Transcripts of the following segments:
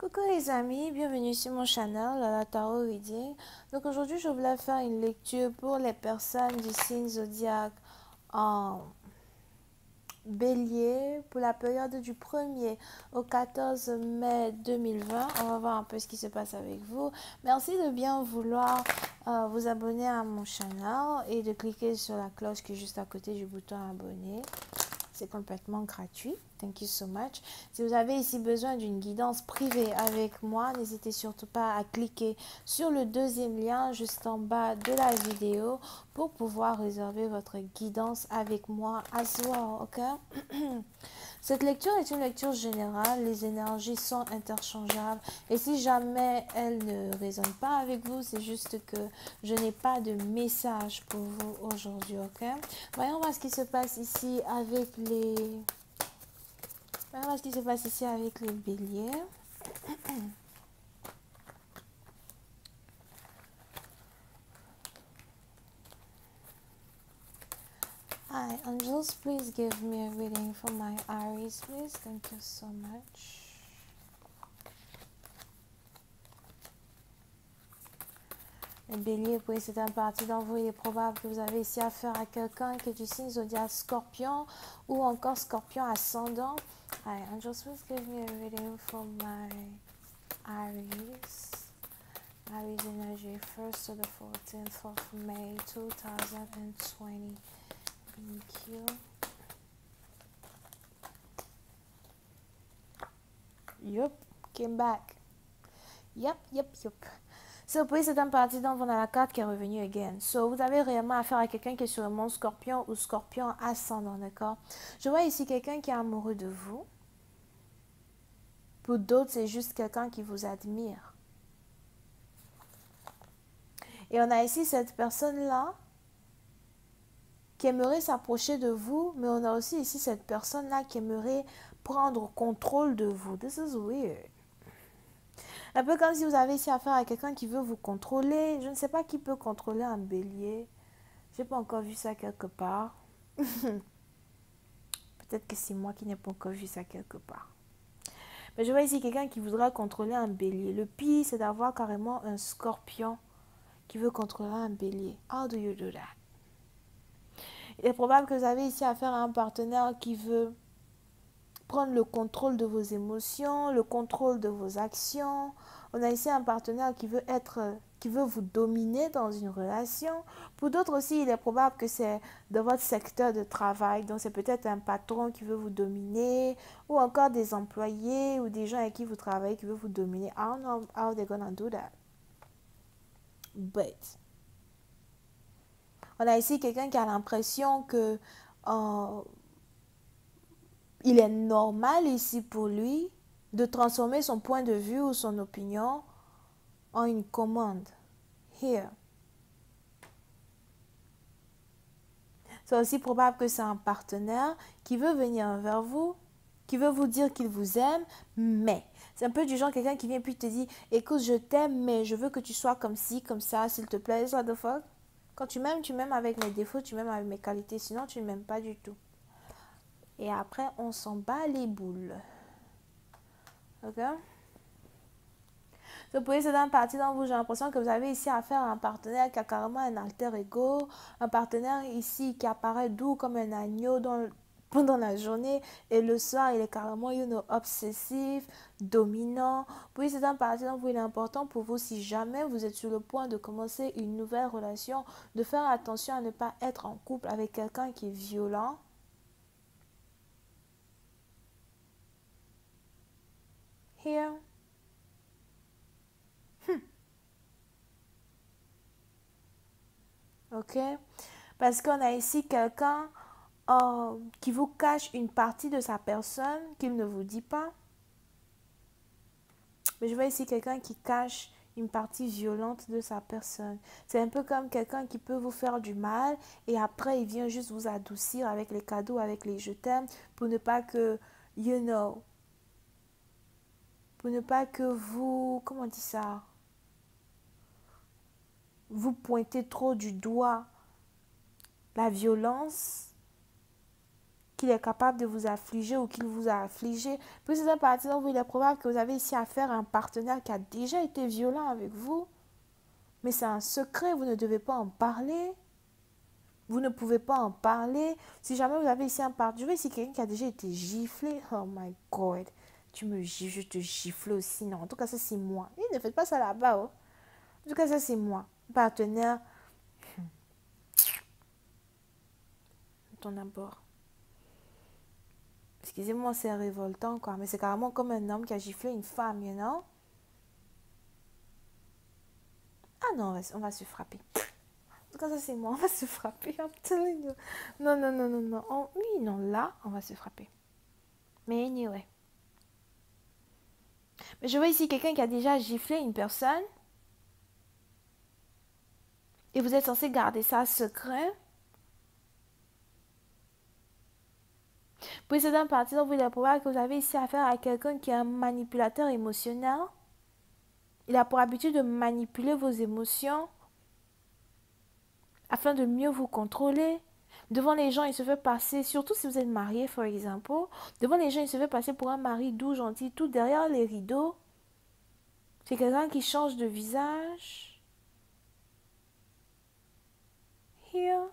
Coucou les amis, bienvenue sur mon channel, la Tarot Reading. Donc aujourd'hui, je voulais faire une lecture pour les personnes du signe zodiaque en Bélier pour la période du 1er au 14 mai 2020. On va voir un peu ce qui se passe avec vous. Merci de bien vouloir vous abonner à mon channel et de cliquer sur la cloche qui est juste à côté du bouton abonner. C'est complètement gratuit. Thank you so much. Si vous avez ici besoin d'une guidance privée avec moi, n'hésitez surtout pas à cliquer sur le deuxième lien juste en bas de la vidéo pour pouvoir réserver votre guidance avec moi as well, ok? Cette lecture est une lecture générale, les énergies sont interchangeables et si jamais elles ne résonnent pas avec vous, c'est juste que je n'ai pas de message pour vous aujourd'hui, ok? Voyons voir ce qui se passe ici avec les... Voyons voir ce qui se passe ici avec les béliers. Hi, angels, please give me a reading for my Aries, please. Thank you so much. Les béliers, pour c'est un parti dans vous, il est probable que vous avez ici affaire à quelqu'un qui est du signe zodiaque Scorpion ou encore Scorpion ascendant. Hi, angels, please give me a reading for my Aries. Aries energy, 1st to the 14th of May 2020. Thank you. Yup, came back. Yup. So, puis c'est un parti dans on a la carte qui est revenue again. So, vous avez réellement affaire à quelqu'un qui est sur le monde Scorpion ou Scorpion ascendant, d'accord? Je vois ici quelqu'un qui est amoureux de vous. Pour d'autres, c'est juste quelqu'un qui vous admire. Et on a ici cette personne-là qui aimerait s'approcher de vous, mais on a aussi ici cette personne-là qui aimerait prendre contrôle de vous. This is weird. Un peu comme si vous avez ici affaire à quelqu'un qui veut vous contrôler. Je ne sais pas qui peut contrôler un bélier. Je n'ai pas encore vu ça quelque part. Peut-être que c'est moi qui n'ai pas encore vu ça quelque part. Mais je vois ici quelqu'un qui voudra contrôler un bélier. Le pire, c'est d'avoir carrément un scorpion qui veut contrôler un bélier. How do you do that? Il est probable que vous avez ici affaire à un partenaire qui veut prendre le contrôle de vos émotions, le contrôle de vos actions. On a ici un partenaire qui veut vous dominer dans une relation. Pour d'autres aussi, il est probable que c'est dans votre secteur de travail. Donc, c'est peut-être un patron qui veut vous dominer ou encore des employés ou des gens avec qui vous travaillez qui veulent vous dominer. I don't know how they're gonna do that. But, on a ici quelqu'un qui a l'impression que il est normal ici pour lui de transformer son point de vue ou son opinion en une commande. Here. C'est aussi probable que c'est un partenaire qui veut venir vers vous, qui veut vous dire qu'il vous aime, mais c'est un peu du genre quelqu'un qui vient puis te dit écoute, je t'aime, mais je veux que tu sois comme ci, comme ça, s'il te plaît. What the fuck? Quand tu m'aimes avec mes défauts, tu m'aimes avec mes qualités, sinon tu ne m'aimes pas du tout. Et après, on s'en bat les boules. Ok? Vous pouvez c'est un parti dans vous, j'ai l'impression que vous avez ici affaire à un partenaire qui a carrément un alter ego, un partenaire ici qui apparaît doux comme un agneau pendant la journée et le soir il est carrément obsessif, dominant. Puis c'est un parti dans vous, il est important pour vous si jamais vous êtes sur le point de commencer une nouvelle relation, de faire attention à ne pas être en couple avec quelqu'un qui est violent. Here. Ok? Parce qu'on a ici quelqu'un qui vous cache une partie de sa personne qu'il ne vous dit pas. Mais je vois ici quelqu'un qui cache une partie violente de sa personne. C'est un peu comme quelqu'un qui peut vous faire du mal et après il vient juste vous adoucir avec les cadeaux, avec les je t'aime pour ne pas que, pour ne pas que vous, comment on dit ça? Vous pointez trop du doigt la violence qu'il est capable de vous affliger ou qu'il vous a affligé. Puis c'est un parti d'entre vous, il est probable que vous avez ici affaire à un partenaire qui a déjà été violent avec vous. Mais c'est un secret, vous ne devez pas en parler. Vous ne pouvez pas en parler. Si jamais vous avez ici un partenaire, je veux ici quelqu'un qui a déjà été giflé. Oh my God. Tu me gifles, je te gifle aussi. Non, en tout cas, ça c'est moi. Et ne faites pas ça là-bas. Oh. En tout cas, ça c'est moi. Partenaire. Ton abord. Excusez-moi, c'est révoltant quoi. Mais c'est carrément comme un homme qui a giflé une femme, you know? Ah non, on va se frapper. En tout cas, ça c'est moi. On va se frapper. I'm telling you. Non, non, non, non, non. Oui, non, là, on va se frapper. Mais anyway. Mais je vois ici quelqu'un qui a déjà giflé une personne. Et vous êtes censé garder ça secret. Puis c'est d'un parti dont vous est probable que vous avez ici affaire à quelqu'un qui est un manipulateur émotionnel. Il a pour habitude de manipuler vos émotions afin de mieux vous contrôler. Devant les gens, il se fait passer, surtout si vous êtes marié, par exemple, devant les gens, il se fait passer pour un mari doux, gentil, tout derrière les rideaux. C'est quelqu'un qui change de visage. Here.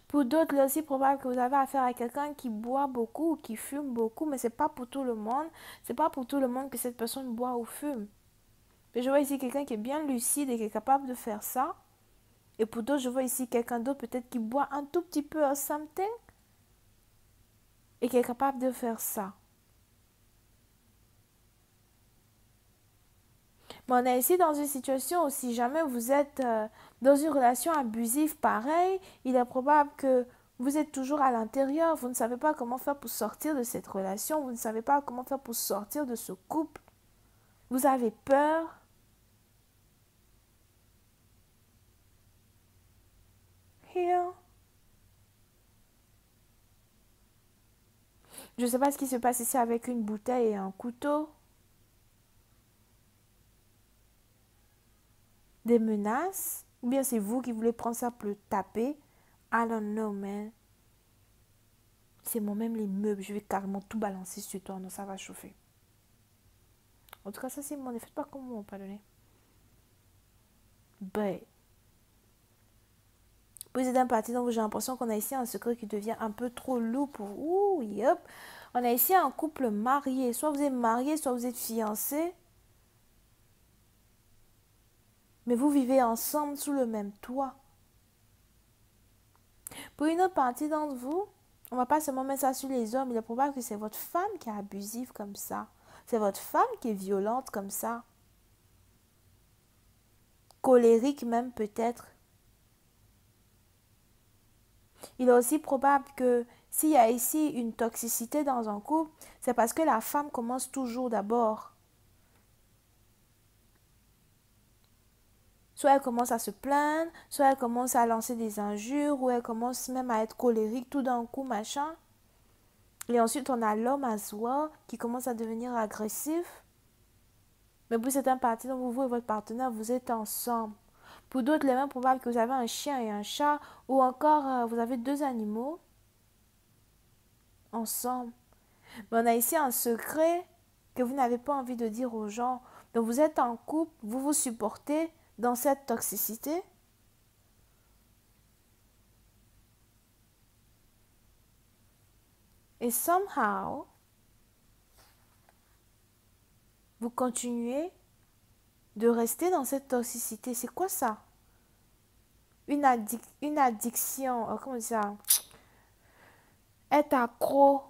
Pour d'autres, il est aussi probable que vous avez affaire à quelqu'un qui boit beaucoup ou qui fume beaucoup, mais ce n'est pas pour tout le monde. Ce n'est pas pour tout le monde que cette personne boit ou fume. Mais je vois ici quelqu'un qui est bien lucide et qui est capable de faire ça. Et pour d'autres, je vois ici quelqu'un d'autre peut-être qui boit un tout petit peu or something et qui est capable de faire ça. Mais on est ici dans une situation où si jamais vous êtes dans une relation abusive pareil, il est probable que vous êtes toujours à l'intérieur, vous ne savez pas comment faire pour sortir de cette relation, vous ne savez pas comment faire pour sortir de ce couple. Vous avez peur. Here. Je ne sais pas ce qui se passe ici avec une bouteille et un couteau. Des menaces. Ou bien c'est vous qui voulez prendre ça pour le taper. I don't know, man. C'est moi-même les meubles. Je vais carrément tout balancer sur toi. Non, ça va chauffer. En tout cas, ça c'est mon... Ne faites pas comme moi, pardonnez. Ben. Vous êtes un parti donc j'ai l'impression qu'on a ici un secret qui devient un peu trop lourd pour... Ouh, yep. On a ici un couple marié. Soit vous êtes marié, soit vous êtes fiancé. Mais vous vivez ensemble sous le même toit. Pour une autre partie d'entre vous, on ne va pas seulement mettre ça sur les hommes. Il est probable que c'est votre femme qui est abusive comme ça. C'est votre femme qui est violente comme ça. Colérique même peut-être. Il est aussi probable que s'il y a ici une toxicité dans un couple, c'est parce que la femme commence toujours d'abord. Soit elle commence à se plaindre, soit elle commence à lancer des injures, ou elle commence même à être colérique tout d'un coup, machin. Et ensuite, on a l'homme à soi qui commence à devenir agressif. Mais pour certains parties, donc vous et votre partenaire, vous êtes ensemble. Pour d'autres, il est même probable que vous avez un chien et un chat, ou encore vous avez deux animaux ensemble. Mais on a ici un secret que vous n'avez pas envie de dire aux gens. Donc vous êtes en couple, vous vous supportez dans cette toxicité. Et somehow, vous continuez de rester dans cette toxicité. C'est quoi ça? Une addiction, comment on dit ça? Être accro.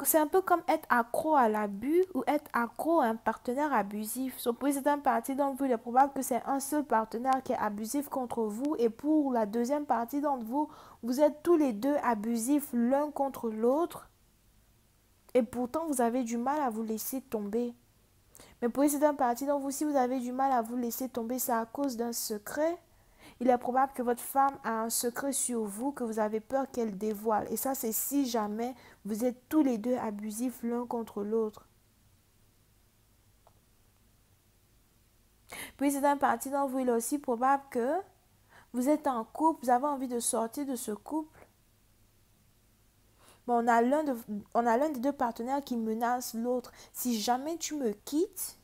C'est un peu comme être accro à l'abus ou être accro à un partenaire abusif. Pour certaines parties d'entre vous, il est probable que c'est un seul partenaire qui est abusif contre vous. Et pour la deuxième partie d'entre vous, vous êtes tous les deux abusifs l'un contre l'autre. Et pourtant, vous avez du mal à vous laisser tomber. Mais pour certaines parties d'entre vous, si vous avez du mal à vous laisser tomber, c'est à cause d'un secret. Il est probable que votre femme a un secret sur vous que vous avez peur qu'elle dévoile. Et ça, c'est si jamais vous êtes tous les deux abusifs l'un contre l'autre. Puis c'est un parti d'entre vous, il est aussi probable que vous êtes en couple, vous avez envie de sortir de ce couple. Mais on a l'un des deux partenaires qui menace l'autre. Si jamais tu me quittes,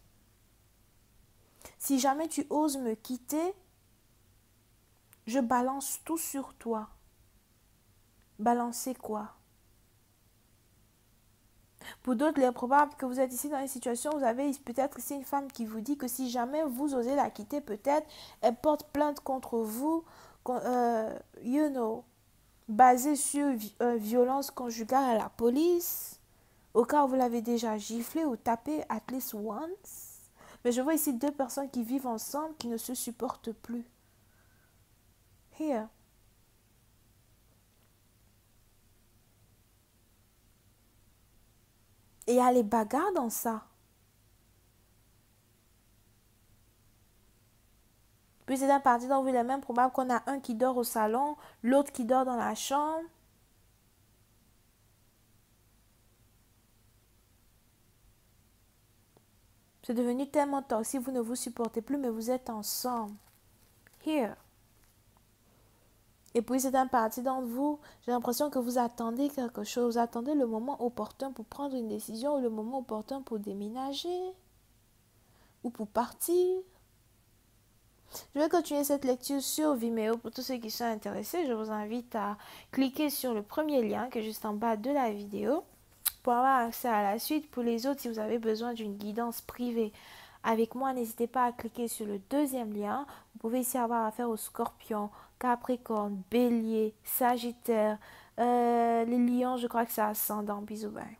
si jamais tu oses me quitter, je balance tout sur toi. Balancer quoi? Pour d'autres, il est probable que vous êtes ici dans une situation, vous avez peut-être ici une femme qui vous dit que si jamais vous osez la quitter, peut-être elle porte plainte contre vous, you know, basée sur violence conjugale à la police, au cas où vous l'avez déjà giflé ou tapé at least once. Mais je vois ici deux personnes qui vivent ensemble, qui ne se supportent plus. Here. Et il y a les bagarres dans ça. Puis c'est un parti dont il est même probable qu'on a un qui dort au salon, l'autre qui dort dans la chambre. C'est devenu tellement toxique, vous ne vous supportez plus, mais vous êtes ensemble. Here. Et puis c'est un parti d'entre vous, j'ai l'impression que vous attendez quelque chose, vous attendez le moment opportun pour prendre une décision ou le moment opportun pour déménager ou pour partir. Je vais continuer cette lecture sur Vimeo. Pour tous ceux qui sont intéressés, je vous invite à cliquer sur le premier lien qui est juste en bas de la vidéo pour avoir accès à la suite. Pour les autres, si vous avez besoin d'une guidance privée avec moi, n'hésitez pas à cliquer sur le deuxième lien. Vous pouvez ici avoir affaire aux scorpions, capricorne, bélier, sagittaire, les lions, je crois que c'est ascendant. Bisous, bye.